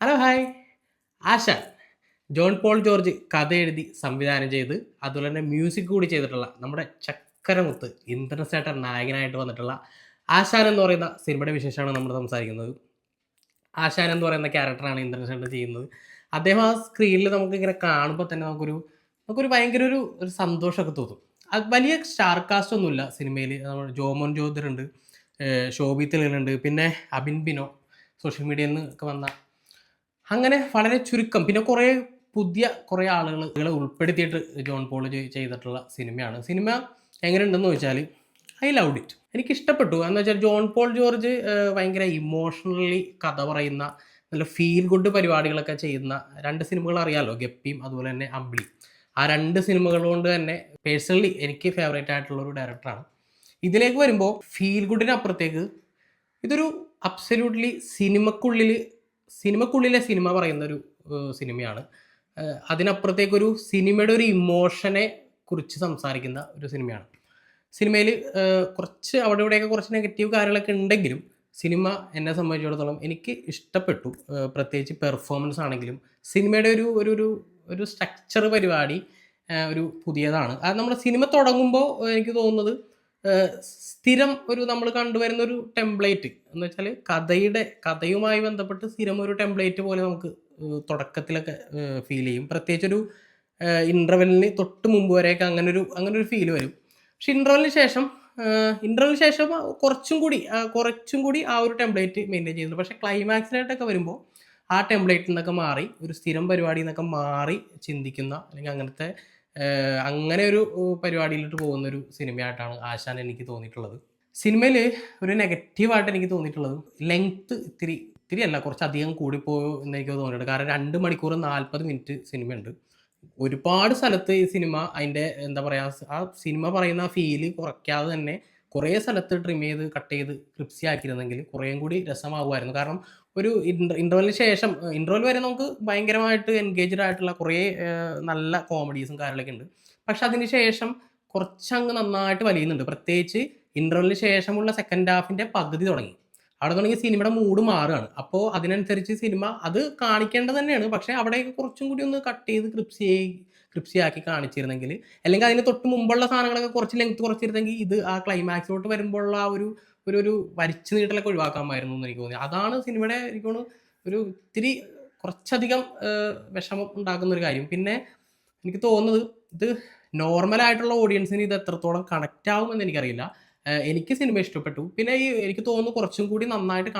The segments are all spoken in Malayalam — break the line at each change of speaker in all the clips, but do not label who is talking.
Hello hi. Aashaan John Paul George കഥ എഴുതി സംവിധാനം ചെയ്ത് അതുപോലെ തന്നെ മ്യൂസിക് കൂടി ചെയ്തിട്ടുള്ള നമ്മുടെ ചക്കരമുത്ത് ഇന്ദ്രൻസേട്ടൻ നായകനായിട്ട് വന്നിട്ടുള്ള ആശാൻ എന്ന് പറയുന്ന സിനിമയുടെ വിശേഷമാണ് നമ്മൾ സംസാരിക്കുന്നത്. ആശാൻ എന്ന് പറയുന്ന ക്യാരക്ടറാണ് ഇന്ദ്രൻസേട്ടൻ ചെയ്യുന്നത്. അദ്ദേഹം ആ സ്ക്രീനിൽ നമുക്കിങ്ങനെ കാണുമ്പോൾ തന്നെ നമുക്കൊരു ഭയങ്കര ഒരു സന്തോഷമൊക്കെ തോന്നും. അത് വലിയ സ്റ്റാർ കാസ്റ്റ് ഒന്നുമില്ല സിനിമയിൽ. നമ്മുടെ ജോമോൻ ജ്യോതിറുണ്ട്, ശോഭി തെളിയനുണ്ട്, പിന്നെ അബിൻ ബിനോ സോഷ്യൽ മീഡിയയിൽ നിന്ന് ഒക്കെ വന്ന അങ്ങനെ വളരെ ചുരുക്കം. പിന്നെ പുതിയ കുറേ ആളുകളെ ഉൾപ്പെടുത്തിയിട്ട് ജോൺ പോൾ ചെയ്തിട്ടുള്ള സിനിമയാണ്. സിനിമ എങ്ങനെയുണ്ടെന്ന് ചോദിച്ചാൽ ഐ ലവ്ഡ് ഇറ്റ്. എനിക്കിഷ്ടപ്പെട്ടു. എന്ന് വെച്ചാൽ ജോൺ പോൾ ജോർജ് ഭയങ്കര ഇമോഷണലി കഥ പറയുന്ന നല്ല ഫീൽ ഗുഡ് പരിപാടികളൊക്കെ ചെയ്യുന്ന 2 സിനിമകൾ അറിയാമല്ലോ, ഗപ്പിയും അതുപോലെ തന്നെ അമ്പിളി. ആ 2 സിനിമകൾ കൊണ്ട് തന്നെ പേഴ്സണലി എനിക്ക് ഫേവറേറ്റ് ആയിട്ടുള്ള ഒരു ഡയറക്ടറാണ്. ഇതിലേക്ക് വരുമ്പോൾ ഫീൽ ഗുഡിനപ്പുറത്തേക്ക് ഇതൊരു അബ്സല്യൂട്ട്ലി സിനിമക്കുള്ളിലെ സിനിമ പറയുന്നൊരു സിനിമയാണ്. അതിനപ്പുറത്തേക്കൊരു സിനിമയുടെ ഒരു ഇമോഷനെ കുറിച്ച് സംസാരിക്കുന്ന ഒരു സിനിമയാണ്. സിനിമയിൽ കുറച്ച് അവിടെ ഇവിടെയൊക്കെ കുറച്ച് നെഗറ്റീവ് കാര്യങ്ങളൊക്കെ ഉണ്ടെങ്കിലും സിനിമ എന്നെ സംബന്ധിച്ചിടത്തോളം എനിക്ക് ഇഷ്ടപ്പെട്ടു. പ്രത്യേകിച്ച് പെർഫോമൻസ് ആണെങ്കിലും സിനിമയുടെ ഒരു ഒരു ഒരു ഒരു സ്ട്രക്ചർ പരിപാടി ഒരു പുതിയതാണ്. അത് നമ്മുടെ സിനിമ തുടങ്ങുമ്പോൾ എനിക്ക് തോന്നുന്നത് സ്ഥിരം ഒരു നമ്മൾ കണ്ടുവരുന്ന ഒരു ടെംപ്ലേറ്റ് എന്ന് വെച്ചാൽ കഥയുമായി ബന്ധപ്പെട്ട് സ്ഥിരം ഒരു ടെംപ്ലേറ്റ് പോലെ നമുക്ക് തുടക്കത്തിലൊക്കെ ഫീൽ ചെയ്യും. പ്രത്യേകിച്ചൊരു ഇൻ്റർവെല്ലിന് തൊട്ട് മുമ്പ് വരെയൊക്കെ അങ്ങനൊരു ഫീൽ വരും. പക്ഷെ ഇൻ്റർവെല്ലിന് ശേഷം കുറച്ചും കൂടി ആ ഒരു ടെംപ്ലേറ്റ് മെയിൻറ്റെയിൻ ചെയ്യുന്നുണ്ട്. പക്ഷേ ക്ലൈമാക്സിലായിട്ടൊക്കെ വരുമ്പോൾ ആ ടെംപ്ലേറ്റിൽ നിന്നൊക്കെ മാറി ഒരു സ്ഥിരം പരിപാടിയിൽ നിന്നൊക്കെ മാറി ചിന്തിക്കുന്ന അല്ലെങ്കിൽ അങ്ങനെ ഒരു പരിപാടിയിലോട്ട് പോകുന്നൊരു സിനിമയായിട്ടാണ് ആശാൻ എനിക്ക് തോന്നിയിട്ടുള്ളത്. സിനിമയിൽ ഒരു നെഗറ്റീവായിട്ട് എനിക്ക് തോന്നിയിട്ടുള്ളത് ലെങ്ത്ത് ഇത്തിരി അല്ല, കുറച്ചധികം കൂടിപ്പോയോ എന്ന് എനിക്ക് തോന്നിയിട്ടുണ്ട്. കാരണം 2 മണിക്കൂർ 40 മിനിറ്റ് സിനിമയുണ്ട്. ഒരുപാട് സ്ഥലത്ത് ഈ സിനിമ അതിൻ്റെ എന്താ പറയുക, ആ സിനിമ പറയുന്ന ആ ഫീല് കുറയ്ക്കാതെ തന്നെ കുറേ സ്ഥലത്ത് ട്രിം ചെയ്ത് കട്ട് ചെയ്ത് ക്രിപ്സി ആക്കിയിരുന്നെങ്കിൽ കുറേയും കൂടി രസമാകുമായിരുന്നു. കാരണം ഒരു ഇൻ്റർവെല്ലിന് ശേഷം ഇൻ്റർവെൽ വരെ നമുക്ക് ഭയങ്കരമായിട്ട് എൻഗേജ്ഡ് ആയിട്ടുള്ള കുറേ നല്ല കോമഡീസും കാര്യങ്ങളൊക്കെ ഉണ്ട്. പക്ഷെ അതിന് ശേഷം കുറച്ചങ്ങ് നന്നായിട്ട് വലിയുന്നുണ്ട്. പ്രത്യേകിച്ച് ഇൻ്റർവെല്ലിന് ശേഷമുള്ള സെക്കൻഡ് ഹാഫിൻ്റെ പകുതി തുടങ്ങി. അവിടെ തുടങ്ങി സിനിമയുടെ മൂഡ് മാറുകയാണ്. അപ്പോൾ അതിനനുസരിച്ച് സിനിമ അത് കാണിക്കേണ്ടത് തന്നെയാണ്. പക്ഷേ അവിടെയൊക്കെ കുറച്ചും കൂടി ഒന്ന് കട്ട് ചെയ്ത് ക്രിപ്സിയാക്കി കാണിച്ചിരുന്നെങ്കിൽ, അല്ലെങ്കിൽ അതിന് തൊട്ട് മുമ്പുള്ള സാധനങ്ങളൊക്കെ കുറച്ച് ലെങ്ത് കുറച്ചിരുന്നെങ്കിൽ ഇത് ആ ക്ലൈമാക്സിലോട്ട് വരുമ്പോഴുള്ള ആ ഒരു വലിച്ചു നീട്ടലൊക്കെ ഒഴിവാക്കാമായിരുന്നു എന്ന് എനിക്ക് തോന്നി. അതാണ് സിനിമയുടെ എനിക്ക് തോന്നുന്നു ഒരു ഇത്തിരി കുറച്ചധികം വിഷമം ഉണ്ടാക്കുന്ന ഒരു കാര്യം. പിന്നെ എനിക്ക് തോന്നുന്നത് ഇത് നോർമലായിട്ടുള്ള ഓഡിയൻസിന് ഇത് എത്രത്തോളം കണക്റ്റ് ആവുമെന്ന് എനിക്കറിയില്ല. എനിക്ക് സിനിമ ഇഷ്ടപ്പെട്ടു. പിന്നെ എനിക്ക് തോന്നുന്നു കുറച്ചും കൂടി നന്നായിട്ട്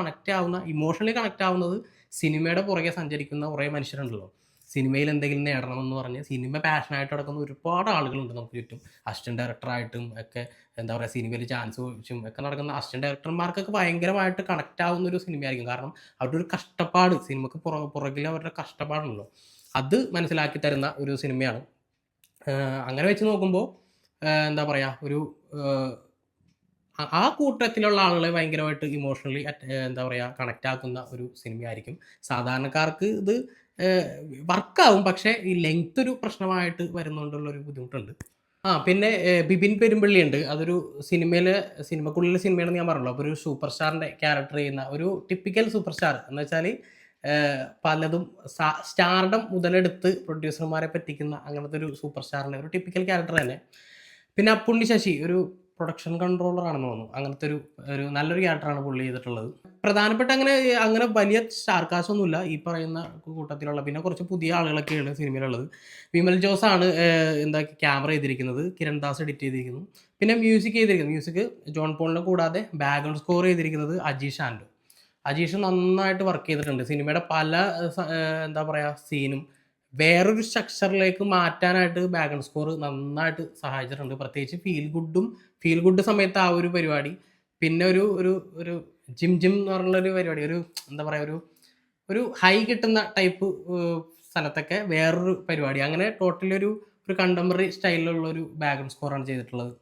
ഇമോഷണലി കണക്റ്റ് ആവുന്നത് സിനിമയുടെ പുറകെ സഞ്ചരിക്കുന്ന കുറേ മനുഷ്യരുണ്ടല്ലോ. സിനിമയിൽ എന്തെങ്കിലും നേടണമെന്ന് പറഞ്ഞ് സിനിമ പാഷനായിട്ട് നടക്കുന്ന ഒരുപാട് ആളുകളുണ്ട് നമുക്ക് ചുറ്റും. അസിസ്റ്റന്റ് ഡയറക്ടറായിട്ടും ഒക്കെ എന്താ പറയുക, സിനിമയിൽ ചാൻസ് ചോദിച്ചും ഒക്കെ നടക്കുന്ന അസിസ്റ്റന്റ് ഡയറക്ടർമാർക്കൊക്കെ ഭയങ്കരമായിട്ട് കണക്റ്റ് ആവുന്ന ഒരു സിനിമയായിരിക്കും. കാരണം അവരുടെ ഒരു കഷ്ടപ്പാട്, സിനിമക്ക് പുറകിൽ അവരുടെ കഷ്ടപ്പാടുണ്ടല്ലോ, അത് മനസ്സിലാക്കി തരുന്ന ഒരു സിനിമയാണ്. അങ്ങനെ വെച്ച് നോക്കുമ്പോൾ എന്താ പറയുക, ആ കൂട്ടത്തിലുള്ള ആളുകളെ ഭയങ്കരമായിട്ട് ഇമോഷണലി എന്താ പറയുക കണക്റ്റ് ആക്കുന്ന ഒരു സിനിമയായിരിക്കും. സാധാരണക്കാർക്ക് ഇത് വർക്കാവും. പക്ഷേ ഈ ലെങ്ത് ഒരു പ്രശ്നമായിട്ട് വരുന്നതുകൊണ്ടുള്ളൊരു ബുദ്ധിമുട്ടുണ്ട്. പിന്നെ ബിബിൻ പെരുമ്പള്ളിയുണ്ട്. അതൊരു സിനിമക്കുള്ളിലെ സിനിമയാണെന്ന് ഞാൻ പറഞ്ഞല്ലോ. അപ്പോൾ ഒരു സൂപ്പർ സ്റ്റാറിൻ്റെ ക്യാരക്ടർ ചെയ്യുന്ന ഒരു ടിപ്പിക്കൽ സൂപ്പർ സ്റ്റാർ എന്ന് വെച്ചാൽ പലതും സ്റ്റാർഡം മുതലെടുത്ത് പ്രൊഡ്യൂസർമാരെ പറ്റിക്കുന്ന അങ്ങനത്തെ ഒരു സൂപ്പർ സ്റ്റാറിൻ്റെ ഒരു ടിപ്പിക്കൽ ക്യാരക്ടർ തന്നെ. പിന്നെ അപ്പുണ്ണി ശശി ഒരു പ്രൊഡക്ഷൻ കൺട്രോളർ ആണെന്ന് തോന്നുന്നു. അങ്ങനത്തെ ഒരു നല്ലൊരു ക്യാരക്ടറാണ് പുള്ളി ചെയ്തിട്ടുള്ളത്. പ്രധാനപ്പെട്ട അങ്ങനെ വലിയ സ്റ്റാർ കാസ്റ്റ് ഒന്നുമില്ല ഈ പറയുന്ന കൂട്ടത്തിലുള്ള. പിന്നെ കുറച്ച് പുതിയ ആളുകളൊക്കെയാണ് സിനിമയിലുള്ളത്. വിമൽ ജോസാണ് ക്യാമറ ചെയ്തിരിക്കുന്നത്. കിരൺ ദാസ് എഡിറ്റ് ചെയ്തിരിക്കുന്നു. പിന്നെ മ്യൂസിക് ജോൺ പോളിനെ കൂടാതെ ബാക്ക്ഗ്രൗണ്ട് സ്കോർ ചെയ്തിരിക്കുന്നത് അജീഷ് നന്നായിട്ട് വർക്ക് ചെയ്തിട്ടുണ്ട്. സിനിമയുടെ പല എന്താ പറയുക സീനും വേറൊരു സ്ട്രക്ചറിലേക്ക് മാറ്റാനായിട്ട് ബാക്ക്ഗ്രൗണ്ട് സ്കോർ നന്നായിട്ട് സഹായിച്ചിട്ടുണ്ട്. പ്രത്യേകിച്ച് ഫീൽ ഗുഡ് സമയത്ത് ആ ഒരു പരിപാടി. പിന്നെ ഒരു ജിം എന്ന് പറഞ്ഞുള്ളൊരു പരിപാടി, എന്താ പറയുക, ഒരു ഹൈ കിട്ടുന്ന ടൈപ്പ് സ്ഥലത്തൊക്കെ വേറൊരു പരിപാടി. അങ്ങനെ ടോട്ടലി ഒരു കണ്ടംപററി സ്റ്റൈലിലുള്ള ഒരു ബാക്ക്ഗ്രൗണ്ട് സ്കോറാണ് ചെയ്തിട്ടുള്ളത്.